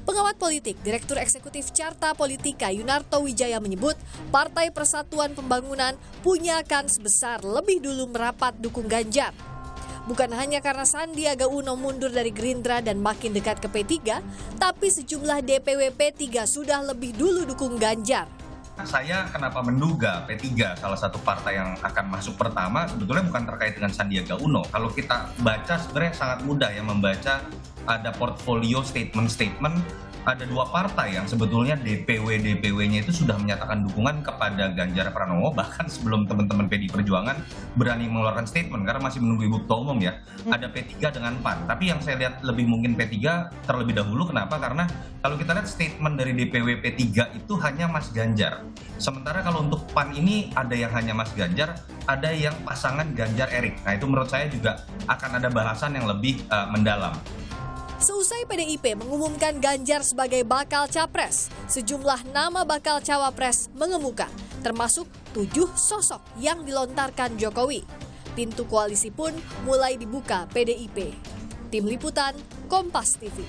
Pengamat politik, Direktur Eksekutif Carta Politika Yunarto Wijaya menyebut Partai Persatuan Pembangunan punya kans besar lebih dulu merapat dukung Ganjar. Bukan hanya karena Sandiaga Uno mundur dari Gerindra dan makin dekat ke P3, tapi sejumlah DPW P3 sudah lebih dulu dukung Ganjar. Saya kenapa menduga P3 salah satu partai yang akan masuk pertama sebetulnya bukan terkait dengan Sandiaga Uno. Kalau kita baca sebenarnya sangat mudah ya membaca, ada portfolio statement-statement, ada dua partai yang sebetulnya DPW-nya itu sudah menyatakan dukungan kepada Ganjar Pranowo bahkan sebelum teman-teman PDI Perjuangan berani mengeluarkan statement karena masih menunggu Ibu Ketua Umum ya. Ada P3 dengan PAN, tapi yang saya lihat lebih mungkin P3 terlebih dahulu. Kenapa? Karena kalau kita lihat statement dari DPW P3 itu hanya Mas Ganjar. Sementara kalau untuk PAN ini ada yang hanya Mas Ganjar, ada yang pasangan Ganjar Erik. Nah itu menurut saya juga akan ada bahasan yang lebih mendalam. Seusai PDIP mengumumkan Ganjar sebagai bakal capres, sejumlah nama bakal cawapres mengemuka, termasuk 7 sosok yang dilontarkan Jokowi. Pintu koalisi pun mulai dibuka PDIP. Tim Liputan, Kompas TV.